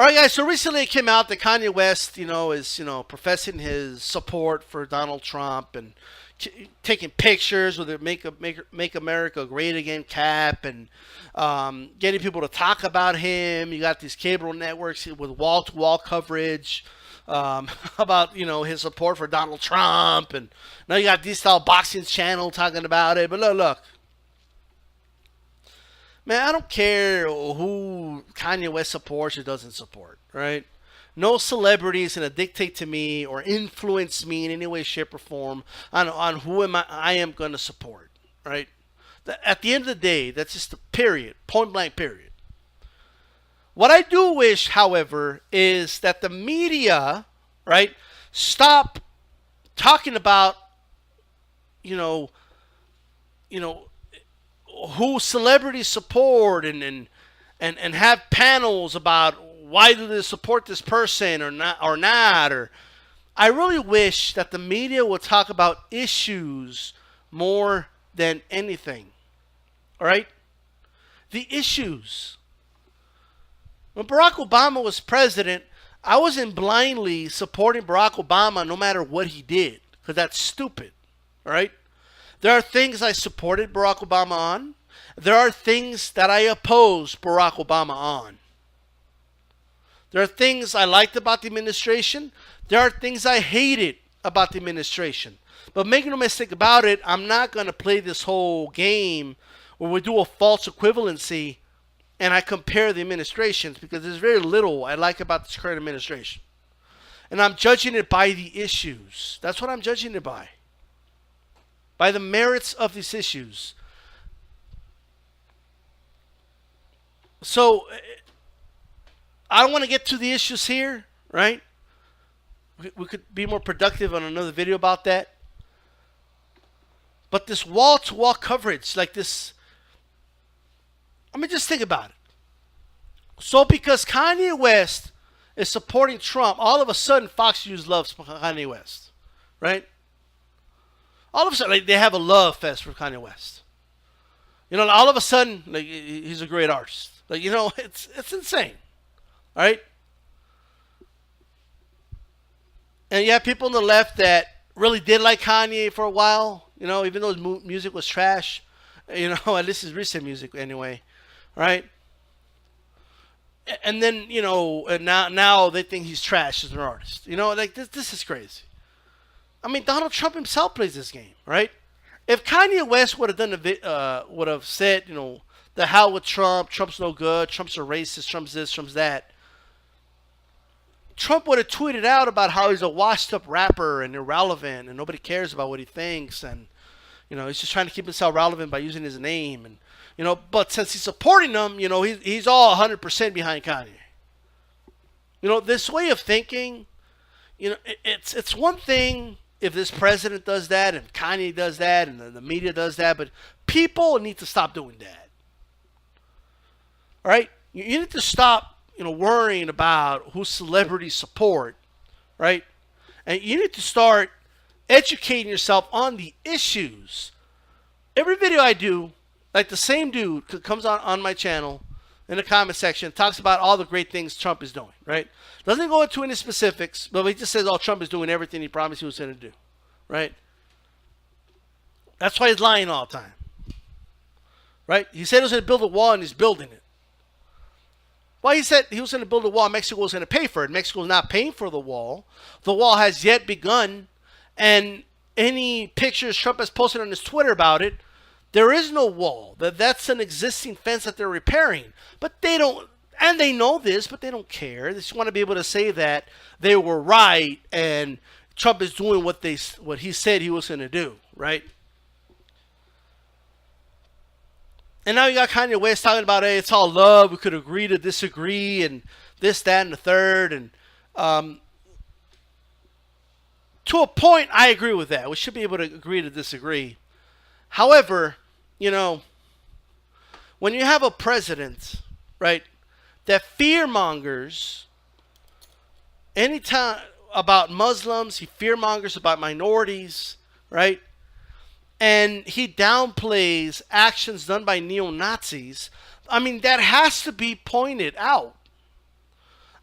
All right, guys. So recently it came out that Kanye West, is professing his support for Donald Trump and taking pictures with the make America Great Again cap and getting people to talk about him. You got these cable networks with wall to wall coverage about his support for Donald Trump, and now you got D Style Boxing's channel talking about it. But look, man, I don't care who Kanye West supports or doesn't support, right? No celebrity is going to dictate to me or influence me in any way, shape, or form on who I am going to support, right? At the end of the day, that's just a period, point blank period. What I do wish, however, is that the media, right, stop talking about, you know, you know, who celebrities support and have panels about why do they support this person or not. I really wish that the media would talk about issues more than anything. All right? The issues. When Barack Obama was president, I wasn't blindly supporting Barack Obama no matter what he did, because that's stupid. All right? There are things I supported Barack Obama on. There are things that I opposed Barack Obama on. There are things I liked about the administration. There are things I hated about the administration. But make no mistake about it, I'm not going to play this whole game where we do a false equivalency and I compare the administrations, because there's very little I like about this current administration. And I'm judging it by the issues. That's what I'm judging it by the merits of these issues. So I don't want to get to the issues here, right? We could be more productive on another video about that. But this wall-to-wall coverage, like this, I mean, just think about it. So because Kanye West is supporting Trump, all of a sudden Fox News loves Kanye West, right? All of a sudden, like, they have a love fest for Kanye West. All of a sudden, like, he's a great artist. Like, it's insane, all right? And you have people on the left that really did like Kanye for a while, even though his music was trash. At least his recent music anyway, right? And then, and now they think he's trash as an artist. Like, this is crazy. I mean, Donald Trump himself plays this game, right? If Kanye West would have would have said, the hell with Trump, Trump's no good, Trump's a racist, Trump's this, Trump's that, Trump would have tweeted out about how he's a washed-up rapper and irrelevant, and nobody cares about what he thinks, and he's just trying to keep himself relevant by using his name, and But since he's supporting him, he's all 100% behind Kanye. This way of thinking, it's one thing if this president does that and Kanye does that and the media does that, but people need to stop doing that. All right? You need to stop, worrying about who celebrities support, right? And you need to start educating yourself on the issues. Every video I do, like the same dude comes on my channel in the comment section, talks about all the great things Trump is doing, right? Doesn't go into any specifics, but he just says, oh, Trump is doing everything he promised he was going to do, right? That's why he's lying all the time, right? He said he was going to build a wall, and he's building it. Well, he said he was going to build a wall. Mexico was going to pay for it. Mexico is not paying for the wall. The wall has yet begun, and any pictures Trump has posted on his Twitter about it, there is no wall. That's an existing fence that they're repairing. But they don't, and they know this, but they don't care. They just want to be able to say that they were right and Trump is doing what he said he was going to do, right? And now you got Kanye West talking about, hey, it's all love. We could agree to disagree and this, that, and the third. And to a point, I agree with that. We should be able to agree to disagree. However, when you have a president, right, that fear-mongers anytime about Muslims, he fear-mongers about minorities, right? And he downplays actions done by neo-Nazis. I mean, that has to be pointed out.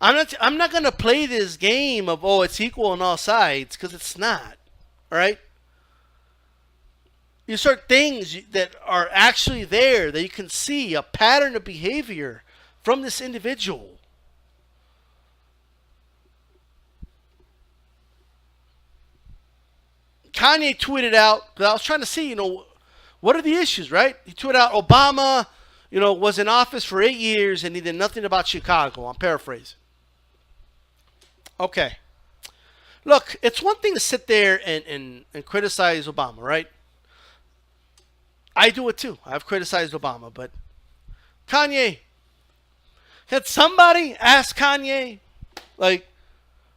I'm not gonna play this game of, oh, it's equal on all sides, because it's not. All right. You start things that are actually there that you can see a pattern of behavior from this individual. Kanye tweeted out, because I was trying to see, what are the issues, right? He tweeted out Obama, was in office for 8 years and he did nothing about Chicago. I'm paraphrasing. Okay. Look, it's one thing to sit there and criticize Obama, right? I do it too. I've criticized Obama, but Kanye, had somebody ask Kanye, like,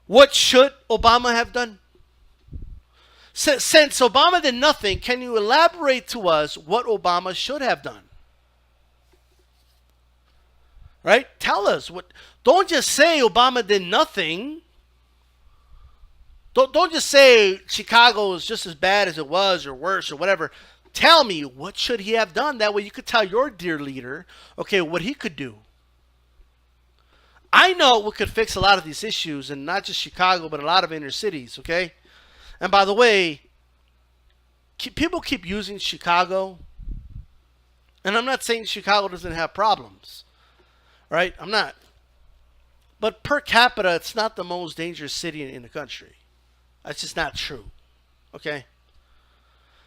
what should Obama have done? Since Obama did nothing, can you elaborate to us what Obama should have done? Right? Tell us what. Don't just say Obama did nothing. Don't just say Chicago is just as bad as it was or worse or whatever. Tell me, what should he have done? That way you could tell your dear leader, okay, what he could do. I know what could fix a lot of these issues, and not just Chicago, but a lot of inner cities, okay? And by the way, people keep using Chicago, and I'm not saying Chicago doesn't have problems, right? I'm not. But per capita, it's not the most dangerous city in the country. That's just not true, okay?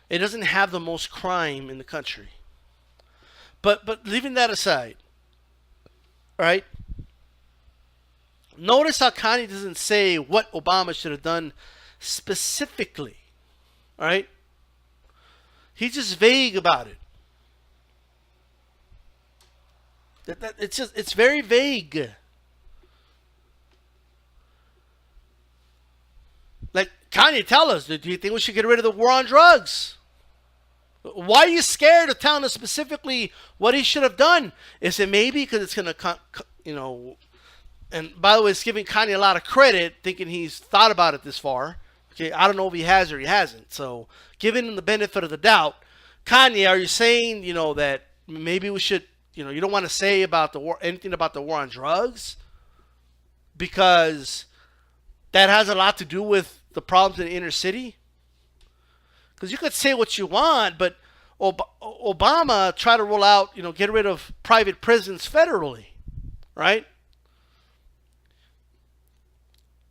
It doesn't have the most crime in the country. But leaving that aside, right? Notice how Kanye doesn't say what Obama should have done specifically, right? He's just vague about it. It's very vague. Like, Kanye, tell us, do you think we should get rid of the war on drugs? Why are you scared of telling us specifically what he should have done? Is it maybe because it's going to, and by the way, it's giving Kanye a lot of credit, thinking he's thought about it this far. Okay, I don't know if he has or he hasn't. So, giving him the benefit of the doubt, Kanye, are you saying, that maybe we should, you don't want to say about the war, anything about the war on drugs, because that has a lot to do with the problems in the inner city? Because you could say what you want, but Obama tried to roll out, get rid of private prisons federally, right?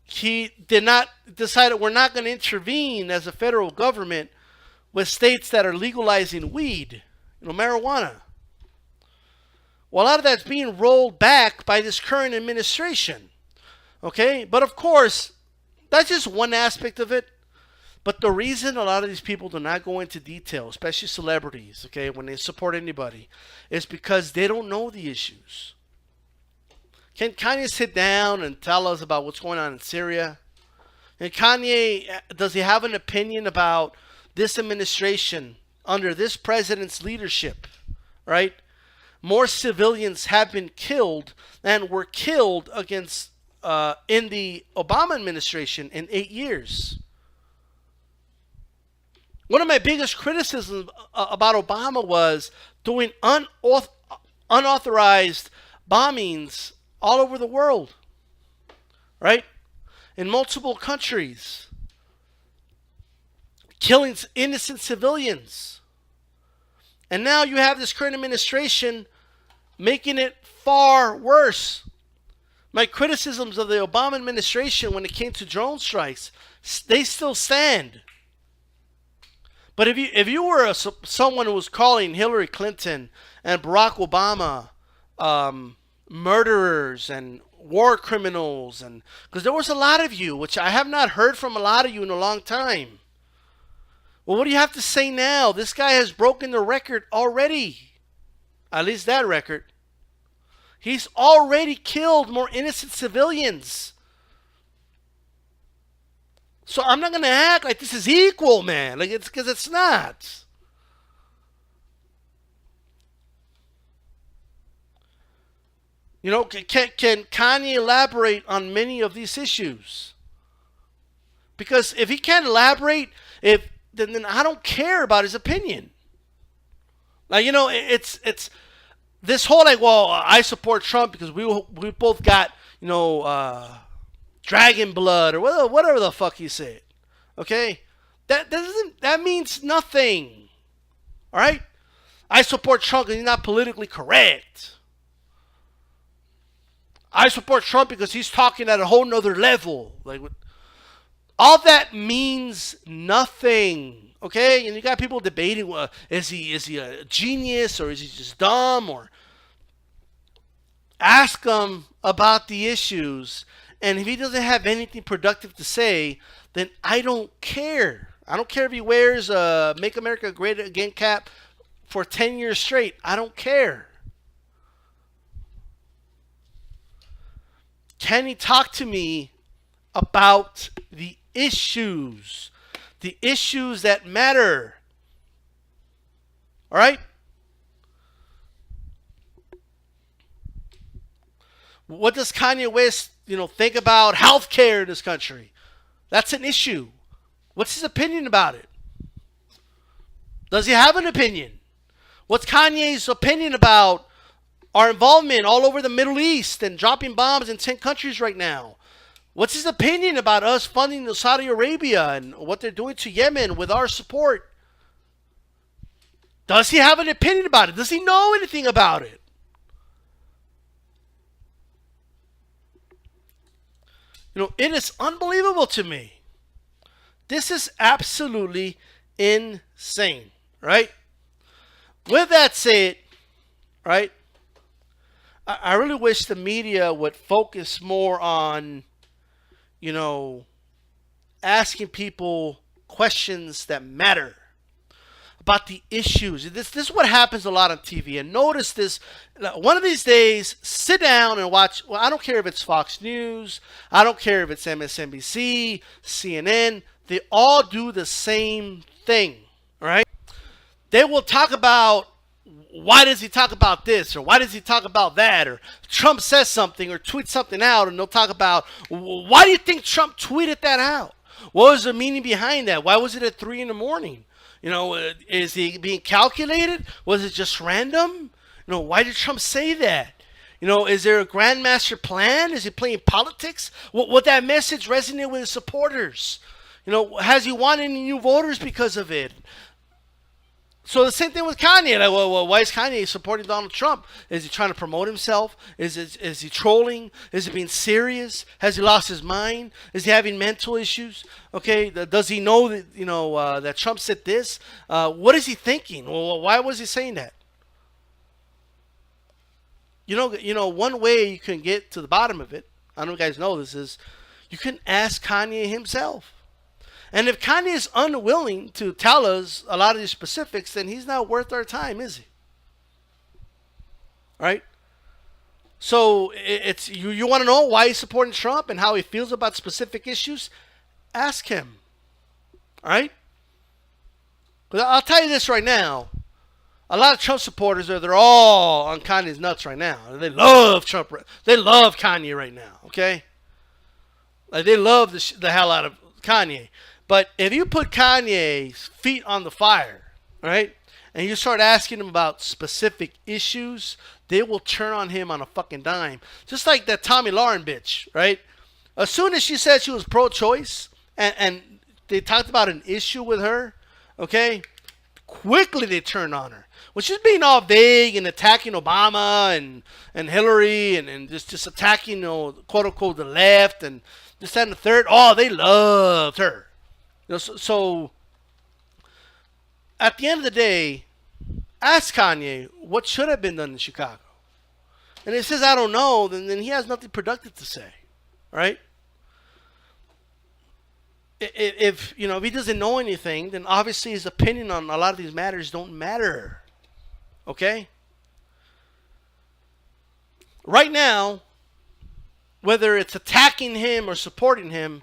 He did not decide that we're not going to intervene as a federal government with states that are legalizing weed, marijuana. Well, a lot of that's being rolled back by this current administration. Okay? But of course, that's just one aspect of it. But the reason a lot of these people do not go into detail, especially celebrities, okay, when they support anybody, is because they don't know the issues. Can Kanye sit down and tell us about what's going on in Syria? And Kanye, does he have an opinion about this administration under this president's leadership, right? More civilians have been killed than were killed against in the Obama administration in 8 years. One of my biggest criticisms about Obama was doing unauthorized bombings all over the world, right? In multiple countries, killing innocent civilians. And now you have this current administration making it far worse. My criticisms of the Obama administration when it came to drone strikes, they still stand. But if you were someone who was calling Hillary Clinton and Barack Obama murderers and war criminals, and because there was a lot of you, which I have not heard from a lot of you in a long time. Well, what do you have to say now? This guy has broken the record already. At least that record. He's already killed more innocent civilians. So I'm not going to act like this is equal, man. Like, it's because it's not. Can Kanye elaborate on many of these issues? Because if he can't elaborate, then I don't care about his opinion. Like, it's this whole like, well, I support Trump because we both got, you know, dragon blood or whatever the fuck he said. Okay, that means nothing. All right, I support Trump because he's not politically correct. I support Trump because he's talking at a whole nother level. Like, all that means nothing. Okay, and you got people debating: is he a genius or is he just dumb? Or ask him about the issues, and if he doesn't have anything productive to say, then I don't care. I don't care if he wears a "Make America Great Again" cap for 10 years straight. I don't care. Can he talk to me about the issues? The issues that matter. All right? What does Kanye West, think about healthcare in this country? That's an issue. What's his opinion about it? Does he have an opinion? What's Kanye's opinion about our involvement all over the Middle East and dropping bombs in 10 countries right now? What's his opinion about us funding Saudi Arabia and what they're doing to Yemen with our support? Does he have an opinion about it? Does he know anything about it? It is unbelievable to me. This is absolutely insane, right? With that said, right, I really wish the media would focus more on, asking people questions that matter about the issues. This is what happens a lot on TV. And notice this. One of these days, sit down and watch. Well, I don't care if it's Fox News. I don't care if it's MSNBC, CNN. They all do the same thing, right? They will talk about why does he talk about this or why does he talk about that, or Trump says something or tweets something out, and they'll talk about why do you think Trump tweeted that out? What was the meaning behind that? Why was it at 3 in the morning? Is he being calculated? Was it just random? Why did Trump say that? Is there a grandmaster plan? Is he playing politics? Would that message resonate with his supporters? Has he won any new voters because of it? So the same thing with Kanye. Like, well, why is Kanye supporting Donald Trump? Is he trying to promote himself? Is he trolling? Is he being serious? Has he lost his mind? Is he having mental issues? Okay, does he know that that Trump said this? What is he thinking? Well, why was he saying that? One way you can get to the bottom of it, I don't know if you guys know this, is you can ask Kanye himself. And if Kanye is unwilling to tell us a lot of these specifics, then he's not worth our time, is he? Right? So it's you want to know why he's supporting Trump and how he feels about specific issues? Ask him. All right? But I'll tell you this right now. A lot of Trump supporters they're all on Kanye's nuts right now. They love Trump. They love Kanye right now. Okay? Like they love the hell out of Kanye. But if you put Kanye's feet on the fire, right, and you start asking him about specific issues, they will turn on him on a fucking dime. Just like that Tommy Lauren bitch, right? As soon as she said she was pro-choice and they talked about an issue with her, okay, quickly they turned on her. When she's being all vague and attacking Obama and Hillary and just attacking, quote-unquote, the left and this, that, and the third, they loved her. So at the end of the day, ask Kanye what should have been done in Chicago. And if he says, I don't know, then he has nothing productive to say. Right? If he doesn't know anything, then obviously his opinion on a lot of these matters don't matter. Okay? Right now, whether it's attacking him or supporting him,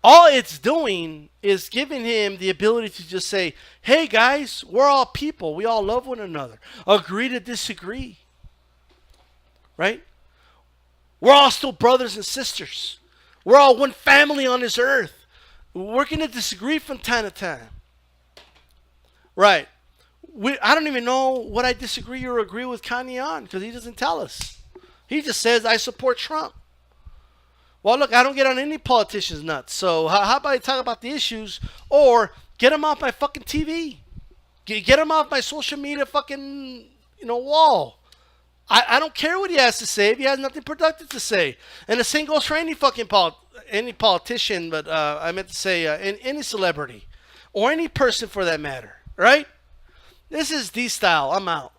all it's doing is giving him the ability to just say, hey guys, we're all people. We all love one another. Agree to disagree. Right? We're all still brothers and sisters. We're all one family on this earth. We're going to disagree from time to time. Right. I don't even know what I disagree or agree with Kanye on because he doesn't tell us. He just says, I support Trump. Well, look, I don't get on any politician's nuts. So how about you talk about the issues, or get them off my fucking TV, get them off my social media fucking wall. I don't care what he has to say if he has nothing productive to say. And the same goes for any fucking any politician, but I meant to say any celebrity or any person for that matter, right? This is D style. I'm out.